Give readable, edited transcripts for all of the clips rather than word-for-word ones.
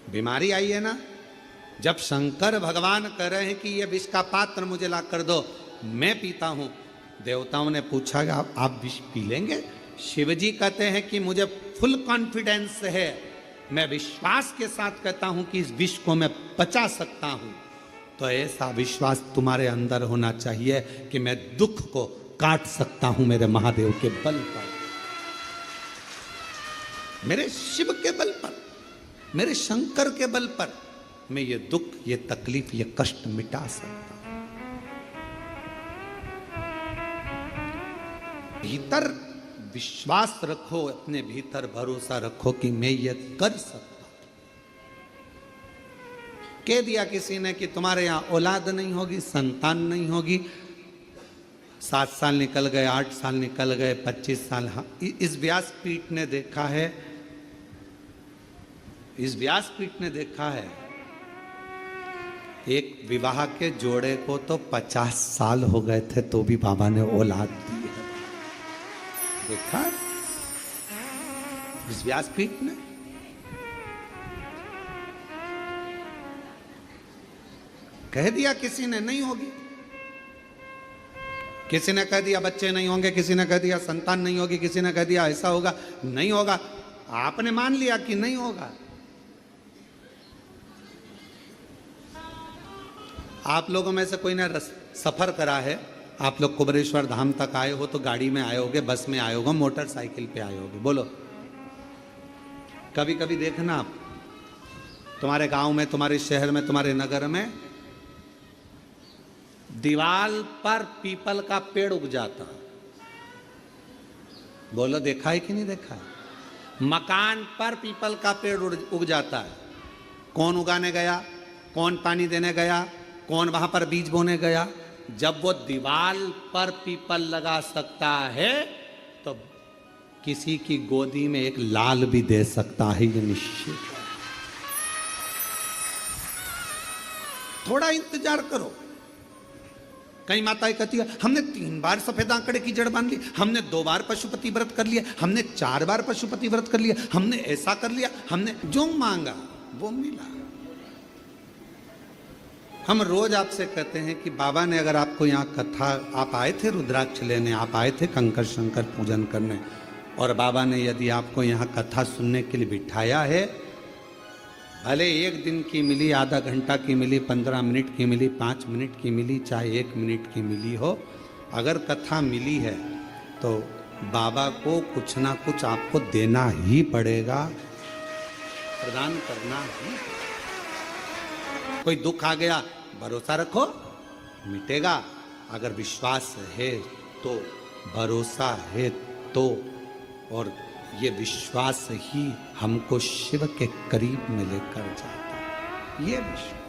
बीमारी आई है ना। जब शंकर भगवान कह रहे हैं कि ये विष का पात्र मुझे ला कर दो, मैं पीता हूं, देवताओं ने पूछा आप विष पी लेंगे? शिवजी कहते हैं कि मुझे फुल कॉन्फिडेंस है, मैं विश्वास के साथ कहता हूं कि इस विष को मैं पचा सकता हूं। तो ऐसा विश्वास तुम्हारे अंदर होना चाहिए कि मैं दुख को काट सकता हूं मेरे महादेव के बल पर, मेरे शिव के बल पर, मेरे शंकर के बल पर मैं ये दुख, ये तकलीफ, ये कष्ट मिटा सकता हूं। भीतर विश्वास रखो, अपने भीतर भरोसा रखो कि मैं ये कर सकता हूं। कह दिया किसी ने कि तुम्हारे यहां औलाद नहीं होगी, संतान नहीं होगी, 7 साल निकल गए, 8 साल निकल गए, 25 साल। इस व्यासपीठ ने देखा है, इस व्यासपीठ ने देखा है एक विवाह के जोड़े को तो 50 साल हो गए थे तो भी बाबा ने औलाद दी है। देखा इस व्यासपीठ ने। कह दिया किसी ने नहीं होगी, किसी ने कह दिया बच्चे नहीं होंगे, किसी ने कह दिया संतान नहीं होगी, किसी ने कह दिया ऐसा होगा, नहीं होगा। आपने मान लिया कि नहीं होगा। आप लोगों में से कोई ने सफर करा है, आप लोग कुबरेश्वर धाम तक आए हो तो गाड़ी में आए होगे, बस में आए होगे, मोटरसाइकिल पे आए होगे। बोलो, कभी कभी देखना आप, तुम्हारे गांव में, तुम्हारे शहर में, तुम्हारे नगर में दीवाल पर पीपल का पेड़ उग जाता। बोलो, देखा है कि नहीं देखा है? मकान पर पीपल का पेड़ उग जाता है। कौन उगाने गया, कौन पानी देने गया, कौन वहां पर बीज बोने गया? जब वो दीवाल पर पीपल लगा सकता है तो किसी की गोदी में एक लाल भी दे सकता है, ये निश्चित है। थोड़ा इंतजार करो। कई माताएं कहती है हमने 3 बार सफेद आंकड़े की जड़ बांध ली, हमने 2 बार पशुपति व्रत कर लिया, हमने 4 बार पशुपति व्रत कर लिया, हमने ऐसा कर लिया, हमने जो मांगा वो मिला। हम रोज आपसे कहते हैं कि बाबा ने अगर आपको यहाँ कथा, आप आए थे रुद्राक्ष लेने, आप आए थे कंकर शंकर पूजन करने, और बाबा ने यदि आपको यहाँ कथा सुनने के लिए बिठाया है, भले 1 दिन की मिली, आधा घंटा की मिली, 15 मिनट की मिली, 5 मिनट की मिली, चाहे 1 मिनट की मिली हो, अगर कथा मिली है तो बाबा को कुछ ना कुछ आपको देना ही पड़ेगा, प्रदान करना ही। कोई दुख आ गया, भरोसा रखो, मिटेगा। अगर विश्वास है तो, भरोसा है तो, और ये विश्वास ही हमको शिव के करीब में लेकर जाता है। ये विश्वास,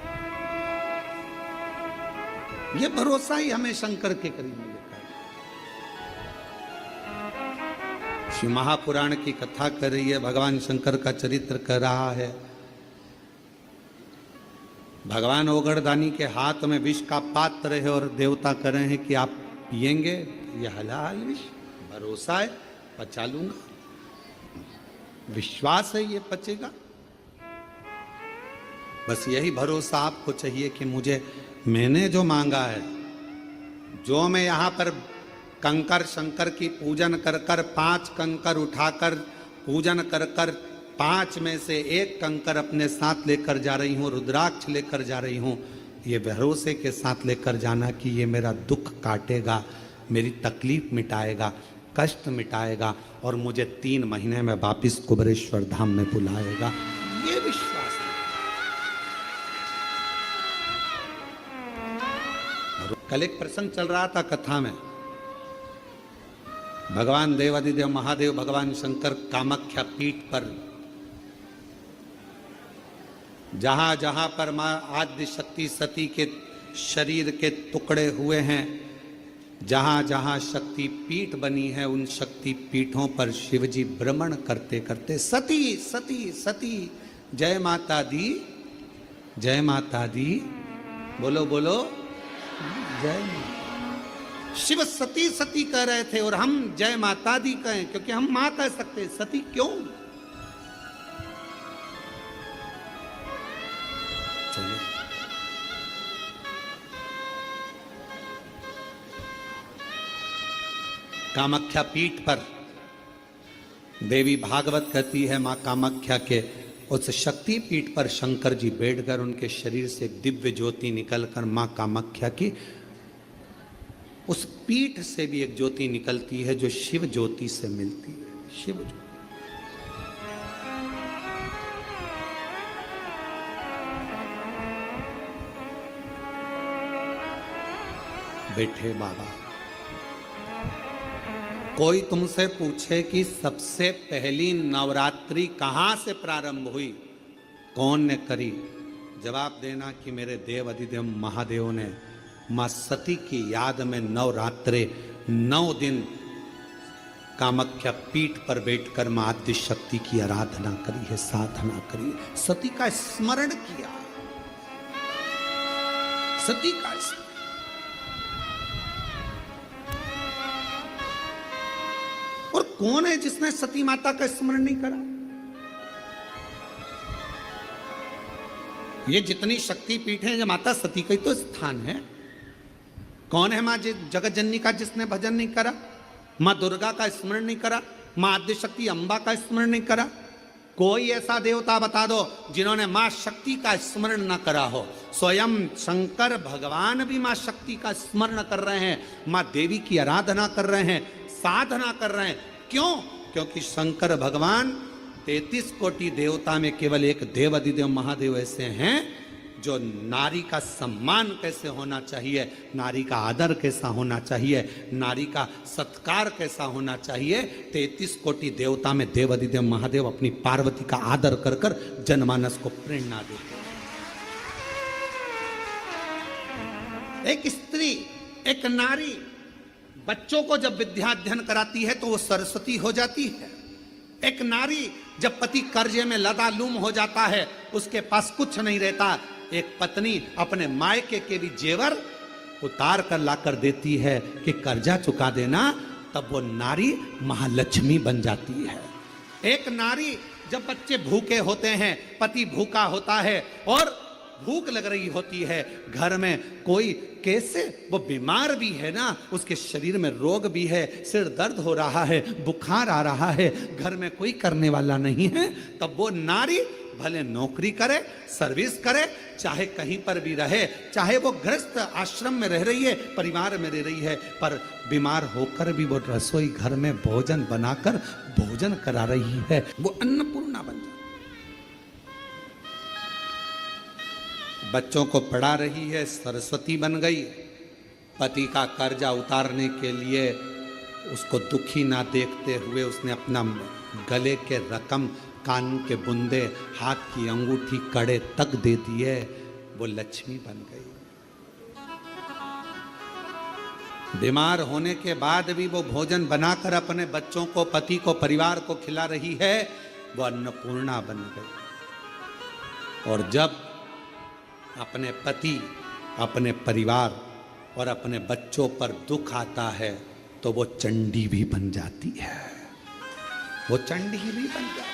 ये भरोसा ही हमें शंकर के करीब में लेकर जाता है। शिव महापुराण की कथा कर रही है, भगवान शंकर का चरित्र कर रहा है। भगवान ओगड़दानी के हाथ में विष का पात्र है और देवता कह रहे हैं कि आप पिएंगे, ये हलाल विष, भरोसा है, पचा लूंगा, विश्वास है ये पचेगा। बस यही भरोसा आपको चाहिए कि मुझे, मैंने जो मांगा है, जो मैं यहाँ पर कंकर शंकर की पूजन कर कर 5 कंकर उठाकर पूजन कर कर 5 में से 1 कंकर अपने साथ लेकर जा रही हूँ, रुद्राक्ष लेकर जा रही हूँ, ये भरोसे के साथ लेकर जाना कि ये मेरा दुख काटेगा, मेरी तकलीफ मिटाएगा, कष्ट मिटाएगा और मुझे 3 महीने में वापिस कुबरेश्वर धाम में बुलाएगा। ये विश्वास है। कल एक प्रसंग चल रहा था कथा में, भगवान देवादिदेव महादेव भगवान शंकर कामाख्या पीठ पर, जहां जहां पर मां आद्य शक्ति सती के शरीर के टुकड़े हुए हैं, जहां जहां शक्ति पीठ बनी है, उन शक्ति पीठों पर शिवजी भ्रमण करते करते सती सती सती, जय माता दी, जय माता दी, बोलो बोलो जय माता। शिव सती सती कह रहे थे और हम जय माता दी कहें, क्योंकि हम मां कह सकते, सती क्यों? कामाख्या पीठ पर देवी भागवत कहती है मां कामाख्या के उस शक्ति पीठ पर शंकर जी बैठकर उनके शरीर से एक दिव्य ज्योति निकलकर मां कामाख्या की उस पीठ से भी एक ज्योति निकलती है जो शिव ज्योति से मिलती है। शिव ज्योति बैठे बाबा, कोई तुमसे पूछे कि सबसे पहली नवरात्रि कहां से प्रारंभ हुई, कौन ने करी, जवाब देना कि मेरे देव अधिदेव महादेव ने मां सती की याद में नवरात्रे 9 दिन कामाख्या पीठ पर बैठकर मां आद्य शक्ति की आराधना करी है, साधना करी है, सती का स्मरण किया, सती का स्मरण। और कौन है जिसने सती माता का स्मरण नहीं करा? ये जितनी शक्ति पीठ है, ये माता सती का ही तो स्थान है। कौन है मां जगत जननी का जिसने भजन नहीं करा, मां दुर्गा का स्मरण नहीं करा, मां आद्य शक्ति अंबा का स्मरण नहीं करा? कोई ऐसा देवता बता दो जिन्होंने मां शक्ति का स्मरण न करा हो। स्वयं शंकर भगवान भी मां शक्ति का स्मरण कर रहे हैं, मां देवी की आराधना कर रहे हैं, साधना कर रहे हैं। क्यों? क्योंकि शंकर भगवान 33 कोटि देवता में केवल एक देव अधिदेव महादेव ऐसे हैं जो नारी का सम्मान कैसे होना चाहिए, नारी का आदर कैसा होना चाहिए, नारी का सत्कार कैसा होना चाहिए, 33 कोटि देवता में देव अधिदेव महादेव अपनी पार्वती का आदर कर कर जनमानस को प्रेरणा देते हैं। एक स्त्री, एक नारी बच्चों को जब विद्या अध्ययन कराती है तो वो सरस्वती हो जाती है। एक नारी जब पति कर्जे में लदालूम हो जाता है, उसके पास कुछ नहीं रहता, एक पत्नी अपने मायके के भी जेवर उतार कर लाकर देती है कि कर्जा चुका देना, तब वो नारी महालक्ष्मी बन जाती है। एक नारी जब बच्चे भूखे होते हैं, पति भूखा होता है और भूख लग रही होती है, घर में कोई कैसे वो बीमार भी है ना, उसके शरीर में रोग भी है, सिर दर्द हो रहा है, बुखार आ रहा है, घर में कोई करने वाला नहीं है, तब वो नारी भले नौकरी करे, सर्विस करे, चाहे कहीं पर भी रहे, चाहे वो गृहस्थ आश्रम में रह रही है, परिवार में रह रही है, पर बीमार होकर भी वो रसोई घर में भोजन बनाकर भोजन करा रही है, वो अन्नपूर्णा बन जाती। बच्चों को पढ़ा रही है, सरस्वती बन गई। पति का कर्जा उतारने के लिए उसको दुखी ना देखते हुए उसने अपना गले के रकम, कान के बुंदे, हाथ की अंगूठी, कड़े तक दे दिए, वो लक्ष्मी बन गई। बीमार होने के बाद भी वो भोजन बनाकर अपने बच्चों को, पति को, परिवार को खिला रही है, वो अन्नपूर्णा बन गई। और जब अपने पति, अपने परिवार और अपने बच्चों पर दुख आता है तो वो चंडी भी बन जाती है, वो चंडी भी बन जाती है।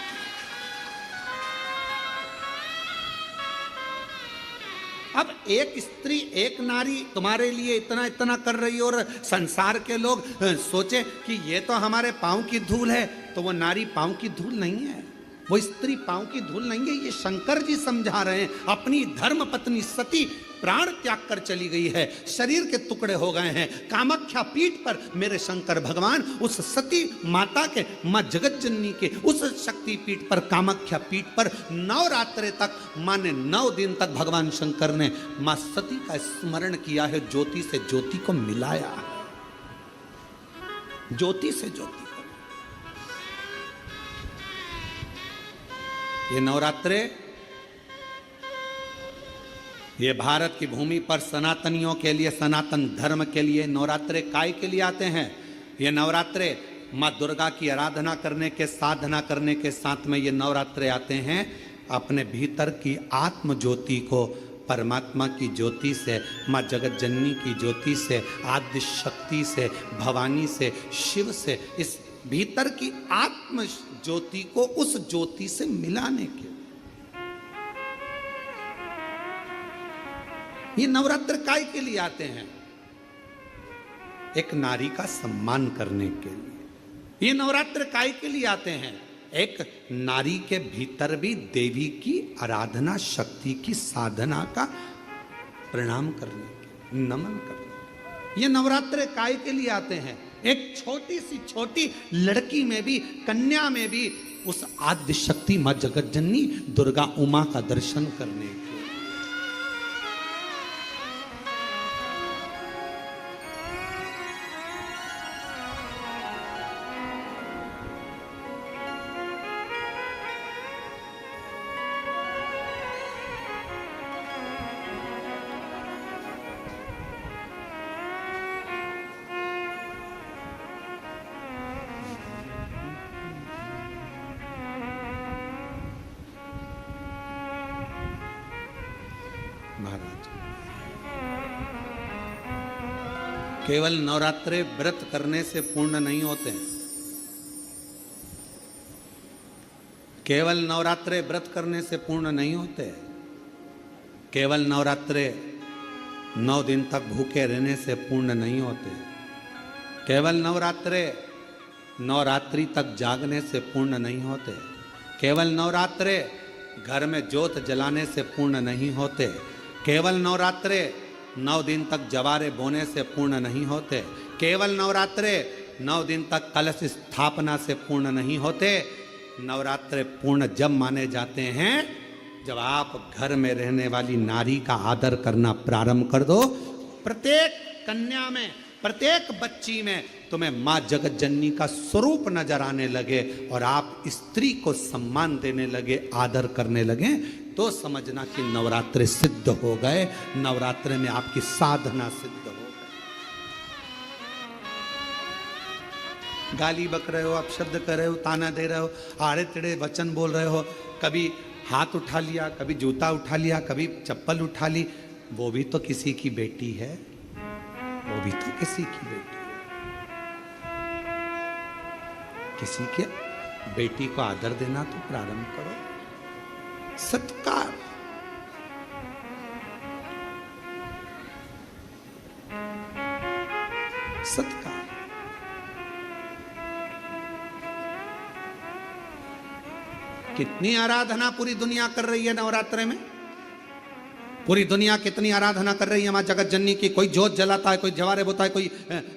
अब एक स्त्री, एक नारी तुम्हारे लिए इतना इतना कर रही है और संसार के लोग सोचे कि ये तो हमारे पांव की धूल है, तो वो नारी पांव की धूल नहीं है, वो स्त्री पांव की धूल नहीं है। ये शंकर जी समझा रहे हैं। अपनी धर्म पत्नी सती प्राण त्याग कर चली गई है, शरीर के टुकड़े हो गए हैं। कामाख्या पीठ पर मेरे शंकर भगवान उस सती माता के, मां जगत जननी के उस शक्ति पीठ पर, कामाख्या पीठ पर नवरात्रे तक, माने 9 दिन तक भगवान शंकर ने मां सती का स्मरण किया है, ज्योति से ज्योति को मिलाया, ज्योति से ज्योति। ये नवरात्रे, ये भारत की भूमि पर सनातनियों के लिए, सनातन धर्म के लिए नवरात्रे काय के लिए आते हैं? ये नवरात्रे माँ दुर्गा की आराधना करने के, साधना करने के साथ में ये नवरात्रे आते हैं अपने भीतर की आत्म ज्योति को परमात्मा की ज्योति से, माँ जगत जननी की ज्योति से, आद्य शक्ति से, भवानी से, शिव से, इस भीतर की आत्म ज्योति को उस ज्योति से मिलाने के। ये नवरात्र काय के लिए आते हैं? एक नारी का सम्मान करने के लिए। ये नवरात्र काय के लिए आते हैं? एक नारी के भीतर भी देवी की आराधना, शक्ति की साधना का प्रणाम करने के, नमन करने। ये नवरात्र काय के लिए आते हैं? एक छोटी सी छोटी लड़की में भी, कन्या में भी उस आद्य शक्ति मां जगत जननी दुर्गा उमा का दर्शन करने के। महाराज, केवल नवरात्रे व्रत करने से पूर्ण नहीं होते हैं। केवल नवरात्रे व्रत करने से पूर्ण नहीं होते। केवल नवरात्रे 9 दिन तक भूखे रहने से पूर्ण नहीं होते। केवल नवरात्रे नवरात्रि तक जागने से पूर्ण नहीं होते। केवल नवरात्रे घर में ज्योत जलाने से पूर्ण नहीं होते। केवल नवरात्रे 9 दिन तक जवारे बोने से पूर्ण नहीं होते। केवल नवरात्रे 9 दिन तक कलश स्थापना से पूर्ण नहीं होते। नवरात्रे पूर्ण जब माने जाते हैं जब आप घर में रहने वाली नारी का आदर करना प्रारंभ कर दो। प्रत्येक कन्या में, प्रत्येक बच्ची में तुम्हें मां जगत जननी का स्वरूप नजर आने लगे और आप स्त्री को सम्मान देने लगे, आदर करने लगे, तो समझना कि नवरात्रे सिद्ध हो गए। नवरात्रे में आपकी साधना सिद्ध हो गई। गाली बक रहे हो, अपशब्द कर रहे हो, ताना दे रहे हो, आड़े टेढ़े वचन बोल रहे हो, कभी हाथ उठा लिया, कभी जूता उठा लिया, कभी चप्पल उठा ली, वो भी तो किसी की बेटी है। वो भी तो किसी की बेटी है। किसी के बेटी को आदर देना तो प्रारंभ करो। सत्कार, सत्कार। कितनी आराधना पूरी दुनिया कर रही है नवरात्रे में। पूरी दुनिया कितनी आराधना कर रही है मां जगत जननी की। कोई जोत जलाता है, कोई जवारे बोता है, कोई,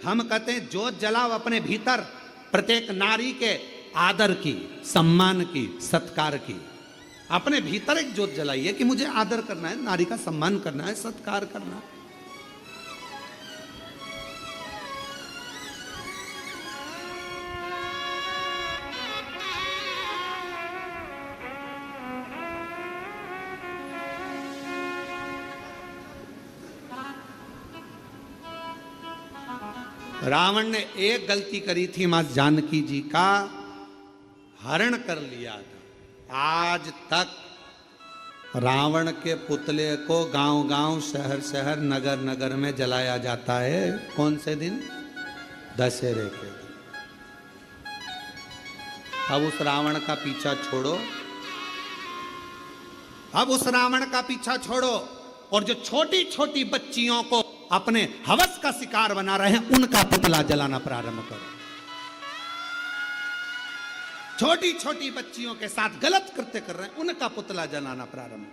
हम कहते हैं जोत जलाओ अपने भीतर, प्रत्येक नारी के आदर की, सम्मान की, सत्कार की। अपने भीतर एक जोत जलाइए कि मुझे आदर करना है, नारी का सम्मान करना है, सत्कार करना है। रावण ने एक गलती करी थी, मां जानकी जी का हरण कर लिया था। आज तक रावण के पुतले को गांव गांव, शहर शहर, नगर नगर में जलाया जाता है। कौन से दिन? दशहरे के दिन। अब उस रावण का पीछा छोड़ो, अब उस रावण का पीछा छोड़ो और जो छोटी छोटी बच्चियों को अपने हवस का शिकार बना रहे हैं उनका पुतला जलाना प्रारंभ करो। छोटी छोटी बच्चियों के साथ गलत कृत्य कर रहे हैं उनका पुतला जलाना प्रारंभ।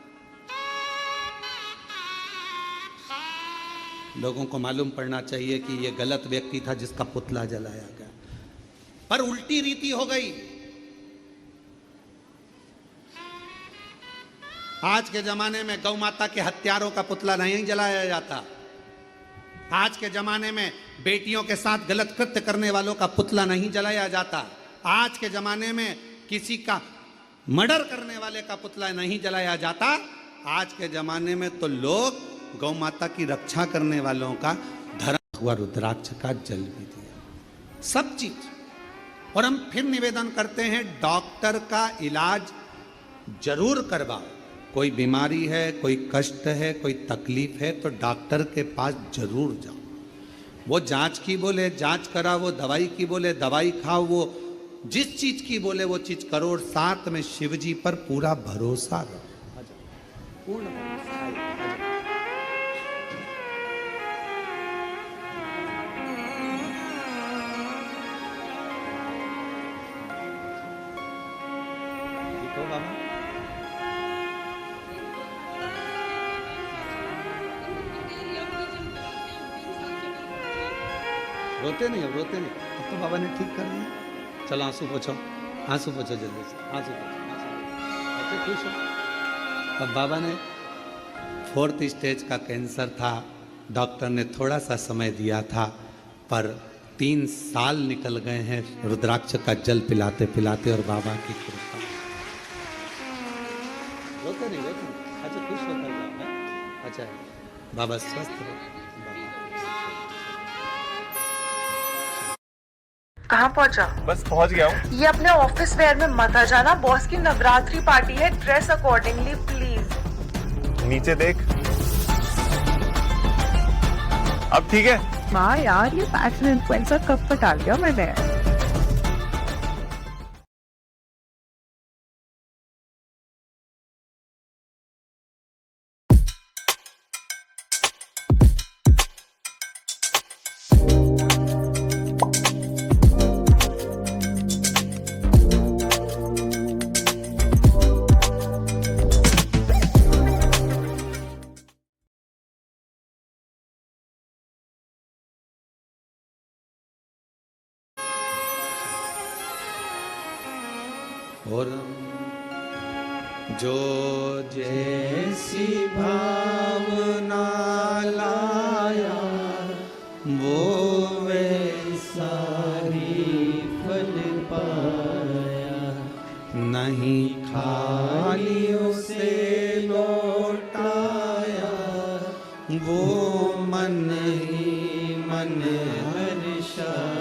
लोगों को मालूम पड़ना चाहिए कि यह गलत व्यक्ति था जिसका पुतला जलाया गया, पर उल्टी रीति हो गई। आज के जमाने में गौ माता के हत्यारों का पुतला नहीं जलाया जाता। आज के जमाने में बेटियों के साथ गलत कृत्य करने वालों का पुतला नहीं जलाया जाता। आज के जमाने में किसी का मर्डर करने वाले का पुतला नहीं जलाया जाता। आज के जमाने में तो लोग गौ माता की रक्षा करने वालों का धर्म हुआ रुद्राक्ष का जल भी दिया, सब चीज। और हम फिर निवेदन करते हैं, डॉक्टर का इलाज जरूर करवाओ। कोई बीमारी है, कोई कष्ट है, कोई तकलीफ है तो डॉक्टर के पास जरूर जाओ। वो जांच की बोले जांच कराओ, वो दवाई की बोले दवाई खाओ, वो जिस चीज की बोले वो चीज करो और साथ में शिव जी पर पूरा भरोसा रहो, पूर्ण भरोसा। रोते नहीं, अब रोते नहीं। अब तो बाबा ने ठीक कर दिया। चलो आंसू पोछो, आंसू पोछो जल्दी से, आंसू पोछो, बच्चे खुश हो। अब बाबा ने 4th स्टेज का कैंसर था, डॉक्टर ने थोड़ा सा समय दिया था, पर 3 साल निकल गए हैं रुद्राक्ष का जल पिलाते पिलाते और बाबा की कृपा। रोते नहीं, रोते नहीं, अच्छा खुश होकर जाओ। अच्छा बाबा स्वस्थ रहो। कहाँ पहुँचा? बस पहुंच गया हूँ। ये अपने ऑफिस वेयर में मत आ जाना, बॉस की नवरात्रि पार्टी है, ड्रेस अकॉर्डिंगली प्लीज। नीचे देख। अब ठीक है? हाँ यार, ये फैशन इन्फ्लुएंसर कब पर डाल दिया मैंने। और जो जैसी भावना लाया वो वैसा ही फल पाया, नहीं खाली उसे लौटाया, वो मन ही मन हर्षाया,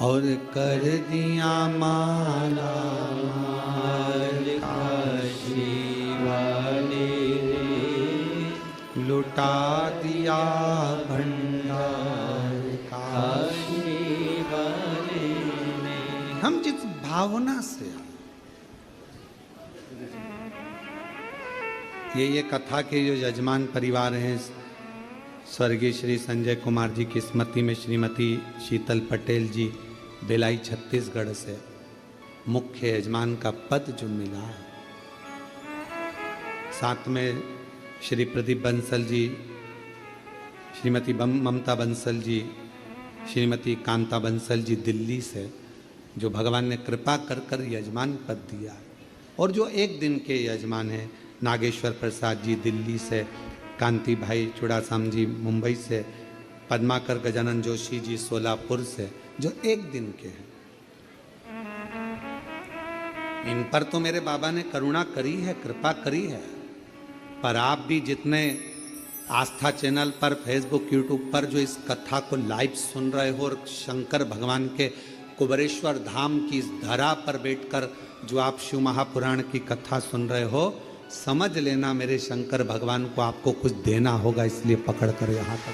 और कर दिया माला माल काशी वाले रे, लुटा दिया भंडार काशी वाले ने। हम जिस भावना से ये कथा के जो यजमान परिवार हैं, स्वर्गीय श्री संजय कुमार जी की स्मृति में श्रीमती शीतल पटेल जी बेलाई छत्तीसगढ़ से मुख्य यजमान का पद जो मिला है, साथ में श्री प्रदीप बंसल जी, श्रीमती ममता बंसल जी, श्रीमती कांता बंसल जी दिल्ली से, जो भगवान ने कृपा कर कर यजमान पद दिया है। और जो एक दिन के यजमान हैं, नागेश्वर प्रसाद जी दिल्ली से, कांति भाई चुड़ासाम जी मुंबई से, पद्माकर गजानन जोशी जी सोलापुर से, जो एक दिन के हैं। इन पर तो मेरे बाबा ने करुणा करी है, कृपा करी है, पर आप भी जितने आस्था चैनल पर, फेसबुक, यूट्यूब पर जो इस कथा को लाइव सुन रहे हो और शंकर भगवान के कुबेरेश्वर धाम की इस धरा पर बैठकर जो आप शिव महापुराण की कथा सुन रहे हो, समझ लेना मेरे शंकर भगवान को आपको कुछ देना होगा, इसलिए पकड़ कर यहां तक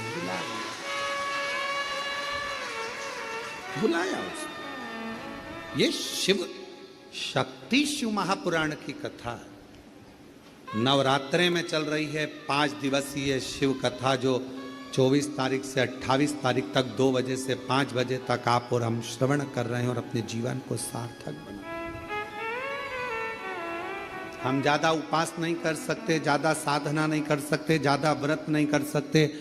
बुलाया उसने। ये शिव शक्ति शिव महापुराण की कथा नवरात्रे में चल रही है। 5 दिवसीय शिव कथा जो 24 तारीख से 28 तारीख तक 2 बजे से 5 बजे तक आप और हम श्रवण कर रहे हैं और अपने जीवन को सार्थक बना। हम ज़्यादा उपास नहीं कर सकते, ज़्यादा साधना नहीं कर सकते, ज़्यादा व्रत नहीं कर सकते,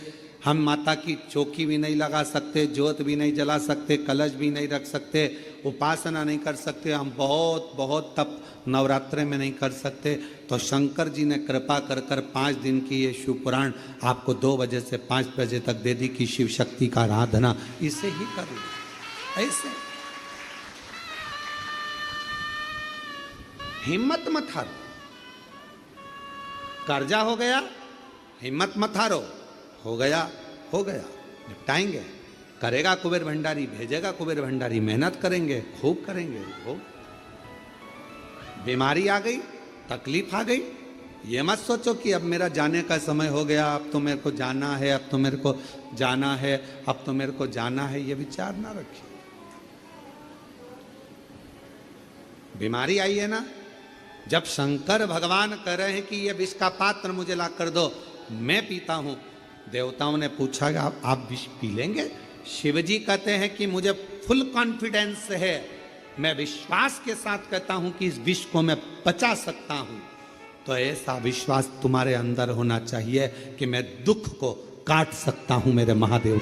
हम माता की चौकी भी नहीं लगा सकते, ज्योत भी नहीं जला सकते, कलश भी नहीं रख सकते, उपासना नहीं कर सकते, हम बहुत बहुत तप नवरात्रे में नहीं कर सकते। तो शंकर जी ने कृपा कर कर 5 दिन की ये शिव पुराण आपको 2 बजे से 5 बजे तक दे दी कि शिव शक्ति का आराधना इसे ही करो। ऐसे हिम्मत मत हारो, कर्जा हो गया, हिम्मत मत हारो, हो गया हो गया, निपटाएंगे। करेगा कुबेर भंडारी, भेजेगा कुबेर भंडारी, मेहनत करेंगे, खूब करेंगे। हो बीमारी आ गई, तकलीफ आ गई, ये मत सोचो कि अब मेरा जाने का समय हो गया, अब तो मेरे को जाना है, अब तो मेरे को जाना है, अब तो मेरे को जाना है, ये विचार ना रखिए। बीमारी आई है ना, जब शंकर भगवान कह रहे हैं कि ये विष का पात्र मुझे ला कर दो, मैं पीता हूं, देवताओं ने पूछा आप विष पी लेंगे? शिव जी कहते हैं कि मुझे फुल कॉन्फिडेंस है, मैं विश्वास के साथ कहता हूं कि इस विष को मैं पचा सकता हूं। तो ऐसा विश्वास तुम्हारे अंदर होना चाहिए कि मैं दुख को काट सकता हूं मेरे महादेव।